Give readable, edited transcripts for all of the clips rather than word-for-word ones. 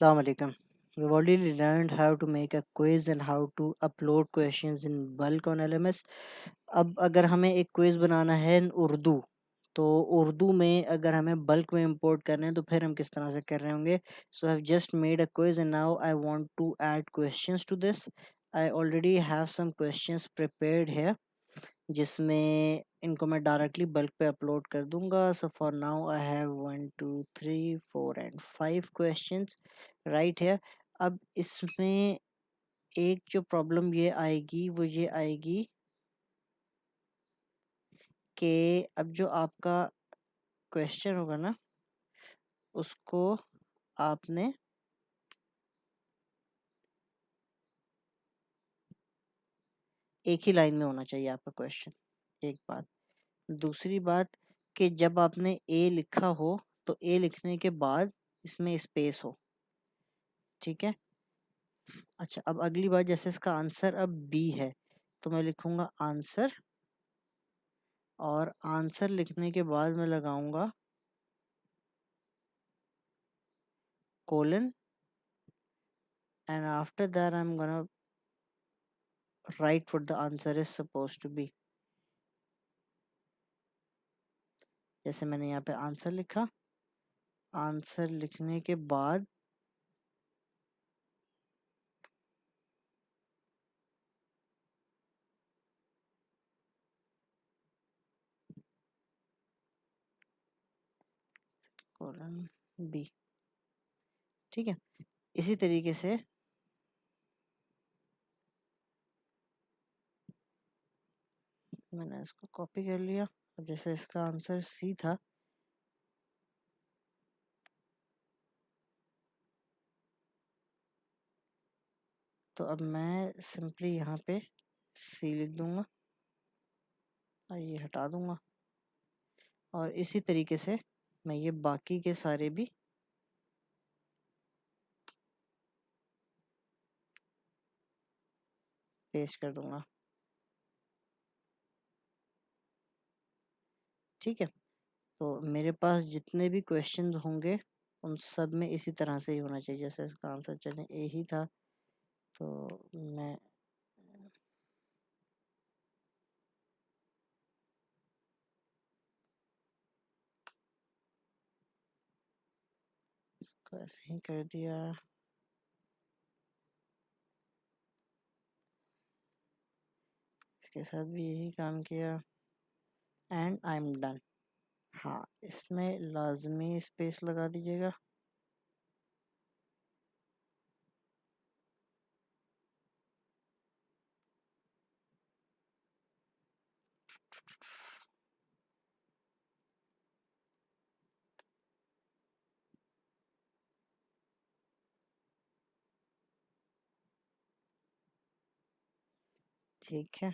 Assalamu alaikum. We've already learned how to make a quiz and how to upload questions in bulk on LMS. अब अगर हमें एक quiz बनाना है इन उर्दू, तो उर्दू में अगर हमें बल्क में इंपोर्ट करने हैं तो फिर हम किस तरह से कर रहे होंगे. So I have just made a quiz and now I want to add questions to this. I already have some questions prepared here, जिसमें इनको मैं डायरेक्टली बल्क पे अपलोड कर दूंगा. So for now I have 1 2 3 4 and 5 questions right है. अब इसमें एक जो प्रॉब्लम ये आएगी वो ये आएगी कि अब जो आपका क्वेश्चन होगा ना, उसको आपने एक ही लाइन में होना चाहिए आपका क्वेश्चन. एक बात. दूसरी बात कि जब आपने ए लिखा हो तो ए लिखने के बाद इसमें स्पेस हो. ठीक है. अच्छा, अब अगली बात, जैसे इसका आंसर अब बी है तो मैं लिखूंगा आंसर, और आंसर लिखने के बाद मैं लगाऊंगा colon, and after that I am gonna write what the answer is supposed to be. जैसे मैंने यहाँ पे आंसर लिखा. आंसर लिखने के बाद कोलन बी. ठीक है. इसी तरीके से मैंने इसको कॉपी कर लिया. अब जैसे इसका आंसर सी था, तो अब मैं सिंपली यहाँ पे सी लिख दूंगा और ये हटा दूंगा, और इसी तरीके से मैं ये बाकी के सारे भी पेस्ट कर दूंगा. ठीक है. तो मेरे पास जितने भी क्वेश्चन होंगे उन सब में इसी तरह से ही होना चाहिए. जैसे इसका आंसर चले ए ही था, तो मैं इसको ऐसे ही कर दिया. इसके साथ भी यही काम किया एंड आई एम डन. हाँ, इसमें लाजमी स्पेस लगा दीजिएगा. ठीक है.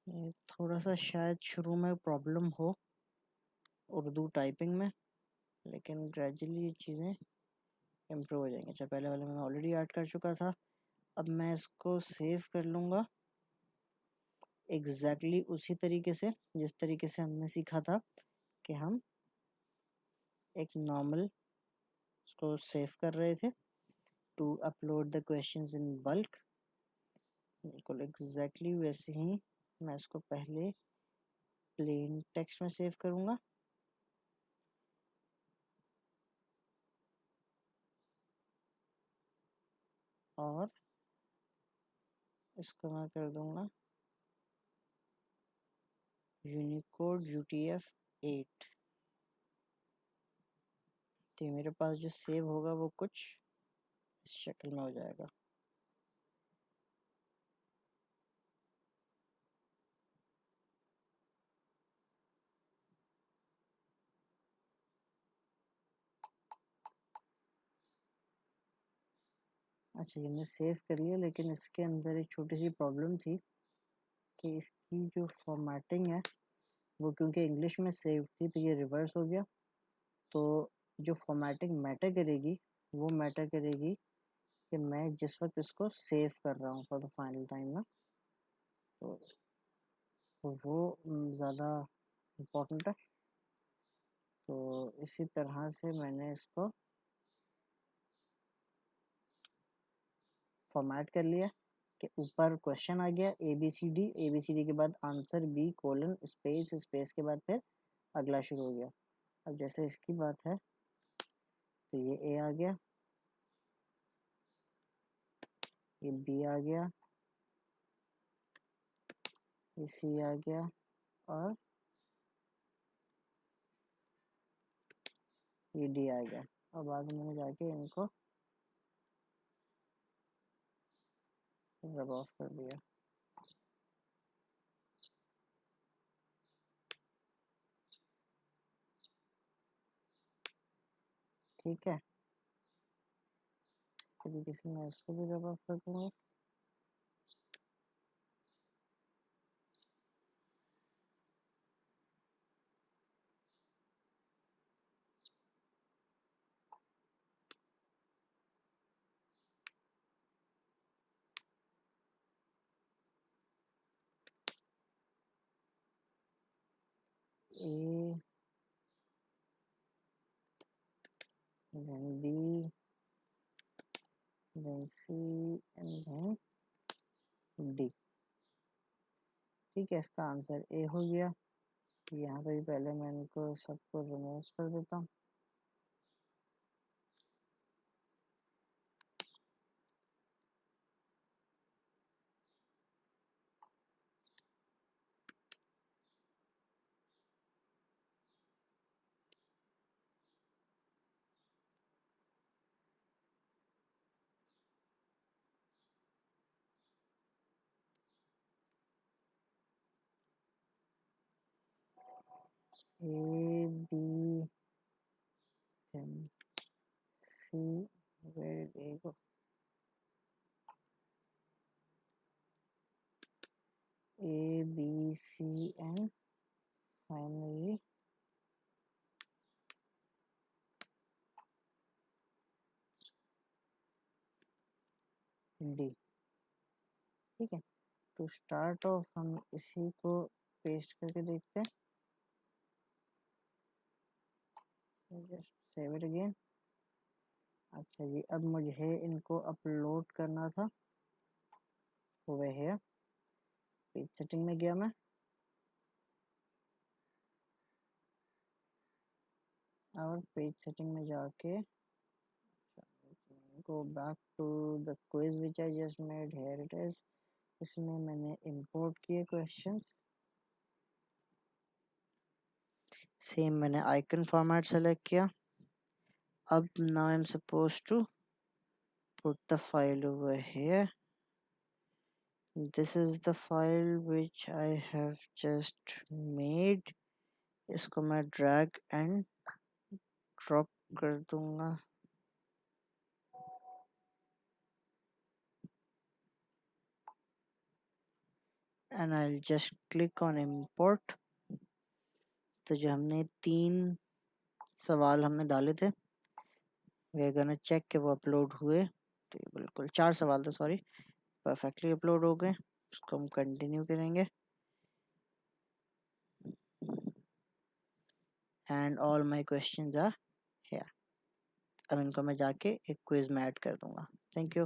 ये थोड़ा सा शायद शुरू में प्रॉब्लम हो उर्दू टाइपिंग में, लेकिन ग्रेजुअली ये चीज़ें इम्प्रूव हो जाएंगी. अच्छा, पहले वाले में मैं ऑलरेडी ऐड कर चुका था. अब मैं इसको सेव कर लूँगा एग्जैक्टली उसी तरीके से जिस तरीके से हमने सीखा था कि हम एक नॉर्मल उसको सेव कर रहे थे to upload the questions in bulk. बिल्कुल एग्जैक्टली वैसे ही मैं इसको पहले प्लेन टेक्स्ट में सेव करूँगा, और इसको मैं कर दूँगा यूनिकोड UTF-8. तो मेरे पास जो सेव होगा वो कुछ इस शक्ल में हो जाएगा. अच्छा, ये मैं सेव कर लिया, लेकिन इसके अंदर एक छोटी सी प्रॉब्लम थी कि इसकी जो फॉर्मेटिंग है वो क्योंकि इंग्लिश में सेव थी तो ये रिवर्स हो गया। तो जो फॉर्मेटिंग मैटर करेगी वो मैटर करेगी कि मैं जिस वक्त इसको सेव कर रहा हूँ फॉर द फाइनल टाइम ना, तो वो ज़्यादा इम्पोर्टेंट है। तो इसी तरह से मैंने इसको फॉर्मेट कर लिया कि ऊपर क्वेश्चन आ गया ए बी सी डी के बाद answer B colon space space के बाद फिर अगला शुरू हो गया। अब जैसे इसकी बात है तो ये ए आ गया, ये बी आ गया, ये सी आ गया और ये डी आ गया। और बाद में मैंने जाके इनको रब ऑफ कर दिया। ठीक है, इस तरीके से मैं इसको भी रब ऑफ कर दूंगा। ए then B then C and then D। ठीक है, इसका आंसर ए हो गया। यहाँ पे भी पहले मैं इनको सबको रिमूव कर देता हूँ। A B then C, where did A go? A B C and finally D। ठीक है, तो स्टार्ट ऑफ हम इसी को पेस्ट करके देखते हैं। Just save it again. अच्छा जी, अब मुझे इनको अपलोड करना था ओवर हियर। पेज सेटिंग में गया मैं और पेज सेटिंग में जाके go back to the quiz which I just made, here it is। इसमें मैंने इंपोर्ट किए क्वेश्चंस, सेम मैंने आइकन फॉर्मेट सेलेक्ट किया। अब now I'm supposed to put the file over here। this is the file which I have just made। इसको मैं drag and drop कर दूंगा। and I'll just click on import। तो जो हमने 3 सवाल हमने डाले थे वी आर गोना चेक कि वो अपलोड हुए। तो ये बिल्कुल 4 सवाल थे, सॉरी, परफेक्टली अपलोड हो गए। उसको हम कंटिन्यू करेंगे and all my questions are here. अब इनको मैं जाके एक क्विज में ऐड कर दूंगा। Thank you.